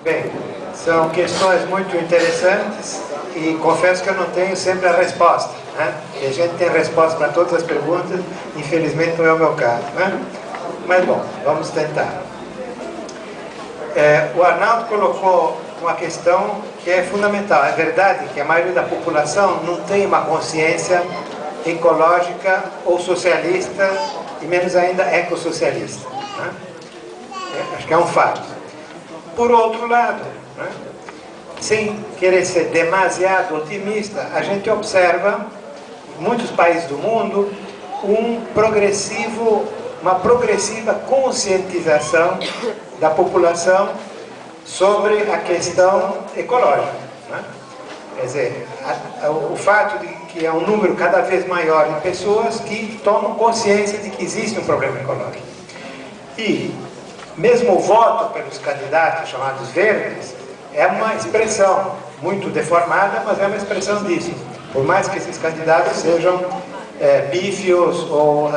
Bem, são questões muito interessantes e confesso que eu não tenho sempre a resposta, né? E a gente tem resposta para todas as perguntas, infelizmente não é o meu caso, né? Mas bom, vamos tentar. O Arnaldo colocou uma questão que é fundamental. É verdade que a maioria da população não tem uma consciência ecológica ou socialista, e menos ainda ecossocialista, né? Acho que é um fato. Por outro lado, né, sem querer ser demasiado otimista, a gente observa em muitos países do mundo uma progressiva conscientização da população sobre a questão ecológica, né? Quer dizer, o fato de que é um número cada vez maior de pessoas que tomam consciência de que existe um problema ecológico. E mesmo o voto pelos candidatos chamados verdes é uma expressão muito deformada, mas é uma expressão disso. Por mais que esses candidatos sejam pífios ou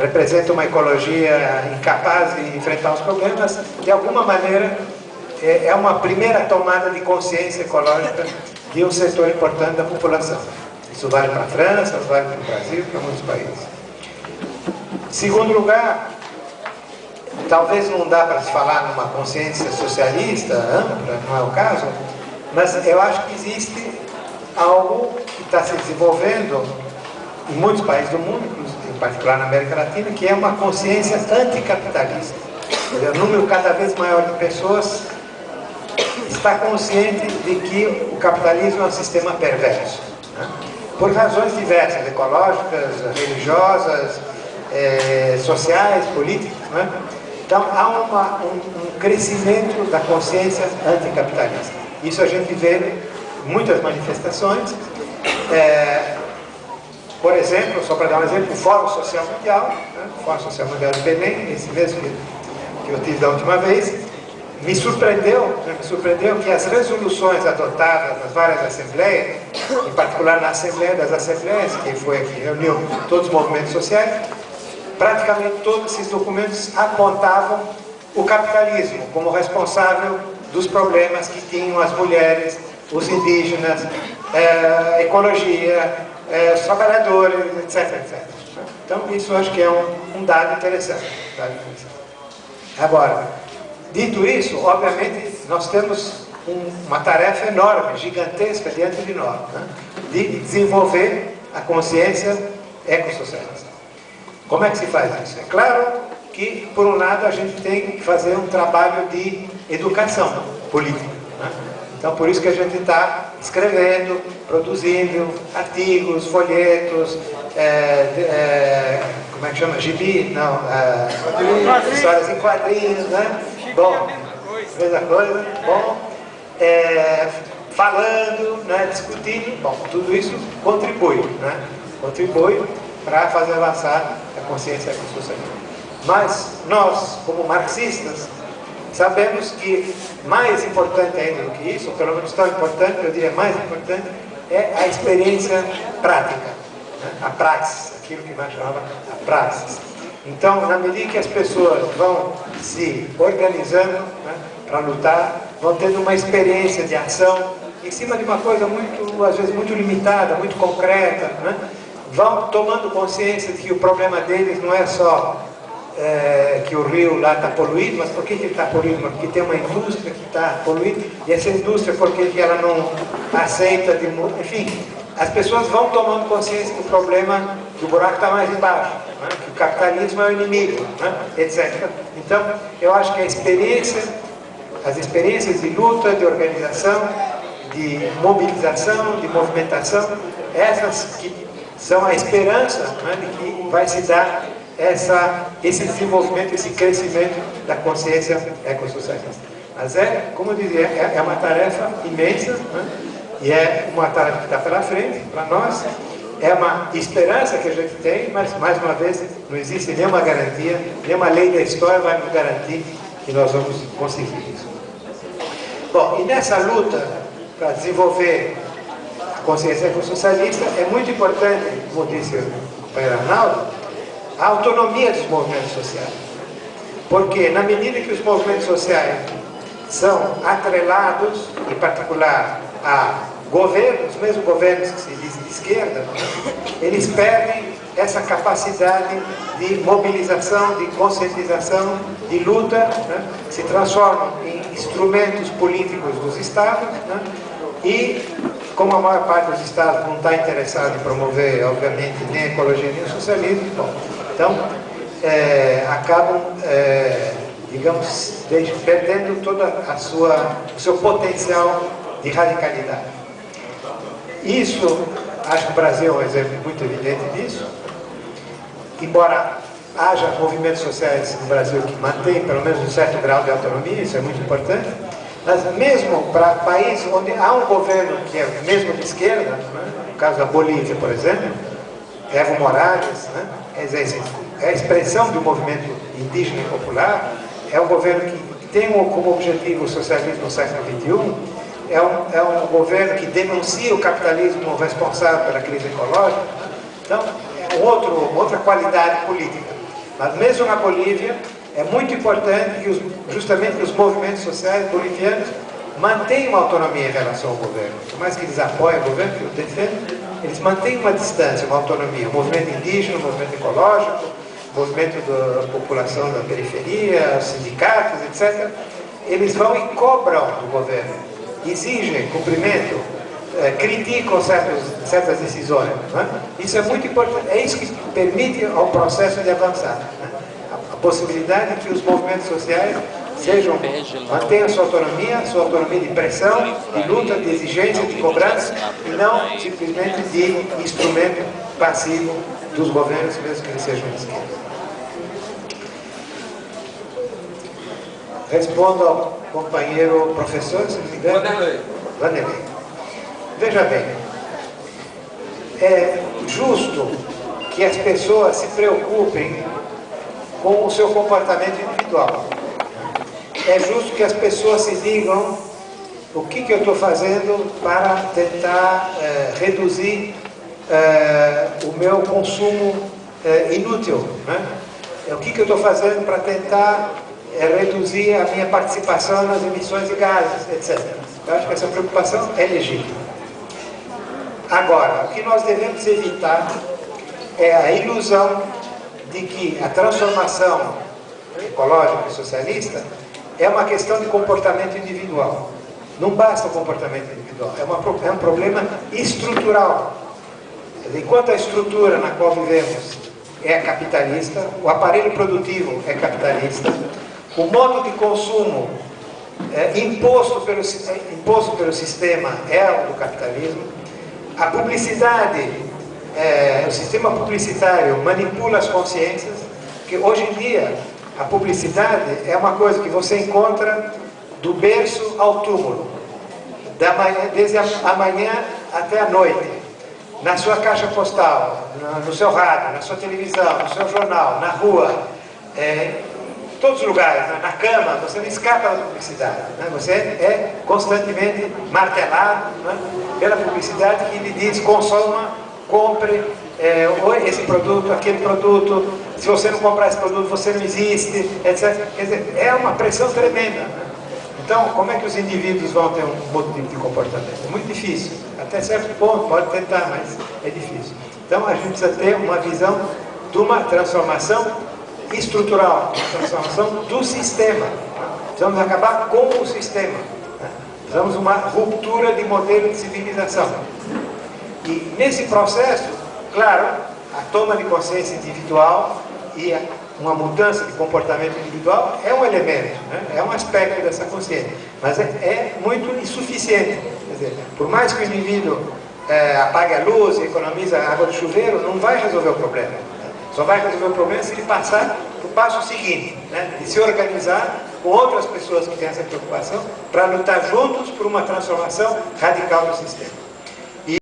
representam uma ecologia incapaz de enfrentar os problemas, de alguma maneira é uma primeira tomada de consciência ecológica de um setor importante da população. Isso vale para a França, vale para o Brasil, para muitos países. Segundo lugar, talvez não dá para se falar numa consciência socialista ampla, não é o caso, mas eu acho que existe algo que está se desenvolvendo em muitos países do mundo, em particular na América Latina, que é uma consciência anticapitalista. Um número cada vez maior de pessoas está consciente de que o capitalismo é um sistema perverso, né? Por razões diversas, ecológicas, religiosas, sociais, políticas, né? Então há um crescimento da consciência anticapitalista. Isso a gente vê em muitas manifestações. Por exemplo, só para dar um exemplo, o Fórum Social Mundial, né? O Fórum Social Mundial de Belém, esse mesmo que eu tive da última vez, me surpreendeu que as resoluções adotadas nas várias assembleias, em particular na Assembleia das Assembleias, que foi aqui, reuniu todos os movimentos sociais, praticamente todos esses documentos apontavam o capitalismo como responsável dos problemas que tinham as mulheres, os indígenas, a ecologia, os trabalhadores, etc, etc. Então, isso eu acho que é um dado interessante. Agora, dito isso, obviamente, nós temos uma tarefa enorme, gigantesca diante de nós, né? De desenvolver a consciência ecossocialista. Como é que se faz isso? É claro que, por um lado, a gente tem que fazer um trabalho de educação política, né? Então, por isso que a gente está escrevendo, produzindo artigos, folhetos, como é que chama? Gibi? Não, histórias em quadrinhos, né? Bom, mesma coisa, bom, falando, né? Discutindo, bom, tudo isso contribui, né? Contribui para fazer avançar a consciência ecossocialista. Mas nós, como marxistas, sabemos que mais importante ainda do que isso, ou pelo menos tão importante, eu diria mais importante, é a experiência prática, né? A praxis, aquilo que nós chamamos a praxis. Então, na medida que as pessoas vão se organizando, né, para lutar, vão tendo uma experiência de ação em cima de uma coisa muito, às vezes, muito limitada, muito concreta, né? Vão tomando consciência de que o problema deles não é só que o rio lá está poluído, mas por que ele está poluído? Porque tem uma indústria que está poluída, e essa indústria, porque ela não aceita, enfim, as pessoas vão tomando consciência do problema, que o buraco está mais embaixo, né? Que o capitalismo é o inimigo, né? Etc. Então, eu acho que as experiências de luta, de organização, de mobilização, de movimentação, essas que são a esperança, né, de que vai se dar esse desenvolvimento, esse crescimento da consciência ecossocialista. Mas como eu dizia, é uma tarefa imensa, né? E é uma tarefa que está pela frente, para nós, é uma esperança que a gente tem, mas, mais uma vez, não existe nenhuma garantia, nenhuma lei da história vai nos garantir que nós vamos conseguir isso. Bom, e nessa luta para desenvolver a consciência ecossocialista, é muito importante, como disse o companheiro Arnaldo, a autonomia dos movimentos sociais. Porque, na medida que os movimentos sociais são atrelados, em particular, a governos, mesmo governos que se dizem de esquerda, eles perdem essa capacidade de mobilização, de conscientização, de luta, né? Se transformam em instrumentos políticos dos Estados, né? E, como a maior parte dos Estados não está interessado em promover, obviamente, nem a ecologia nem o socialismo, bom, então, acabam, digamos, perdendo todo o seu potencial de radicalidade. Isso, acho que o Brasil é um exemplo muito evidente disso, embora haja movimentos sociais no Brasil que mantêm pelo menos um certo grau de autonomia, isso é muito importante, mas mesmo para países onde há um governo que é mesmo de esquerda, né, no caso da Bolívia, por exemplo, Evo Morales, né, é a expressão do movimento indígena e popular, é um governo que tem como objetivo o socialismo no século XXI, é um governo que denuncia o capitalismo responsável pela crise ecológica, então é uma outra qualidade política. Mas mesmo na Bolívia, é muito importante que justamente os movimentos sociais bolivianos mantenham autonomia em relação ao governo. Por mais que eles apoiem o governo, que o defendem, eles mantêm uma distância, uma autonomia. O movimento indígena, o movimento ecológico, o movimento da população da periferia, os sindicatos, etc., eles vão e cobram do governo, exigem cumprimento, criticam certas decisões. Né? Isso é muito importante, é isso que permite ao processo de avançar. Né? A possibilidade de que os movimentos sociais mantenham sua autonomia de pressão, de luta, de exigência, de cobrança, e não simplesmente de instrumento passivo dos governos, mesmo que eles sejam de esquerda. Respondo ao companheiro professor, se não me engano. Vanderlei. Veja bem, é justo que as pessoas se preocupem com o seu comportamento individual. É justo que as pessoas se digam o que eu estou fazendo para tentar reduzir o meu consumo inútil, né? O que eu estou fazendo para tentar reduzir a minha participação nas emissões de gases, etc. Eu acho que essa preocupação é legítima. Agora, o que nós devemos evitar é a ilusão de que a transformação ecológica e socialista é uma questão de comportamento individual. Não basta o comportamento individual, é um problema estrutural. Enquanto a estrutura na qual vivemos é capitalista, o aparelho produtivo é capitalista, o modo de consumo imposto pelo sistema é o do capitalismo, a publicidade, o sistema publicitário manipula as consciências, que hoje em dia a publicidade é uma coisa que você encontra do berço ao túmulo, desde a manhã até a noite, na sua caixa postal, no seu rádio, na sua televisão, no seu jornal, na rua, todos os lugares, na cama, você não escapa da publicidade, né? Você é constantemente martelado, né, pela publicidade que lhe diz: consuma, compre esse produto, aquele produto, se você não comprar esse produto você não existe, etc. Quer dizer, é uma pressão tremenda, né? Então, como é que os indivíduos vão ter um outro tipo de comportamento? É muito difícil, até certo ponto, pode tentar, mas é difícil. Então a gente precisa ter uma visão de uma transformação estrutural, uma transformação do sistema. Precisamos acabar com o sistema. Precisamos de uma ruptura de modelo de civilização. E nesse processo, claro, a toma de consciência individual e uma mudança de comportamento individual é um elemento, né? É um aspecto dessa consciência, mas é muito insuficiente. Quer dizer, por mais que o indivíduo apague a luz e economize a água do chuveiro, não vai resolver o problema. Só vai resolver o problema se ele passar para o passo seguinte, né? De se organizar com outras pessoas que têm essa preocupação para lutar juntos por uma transformação radical do sistema.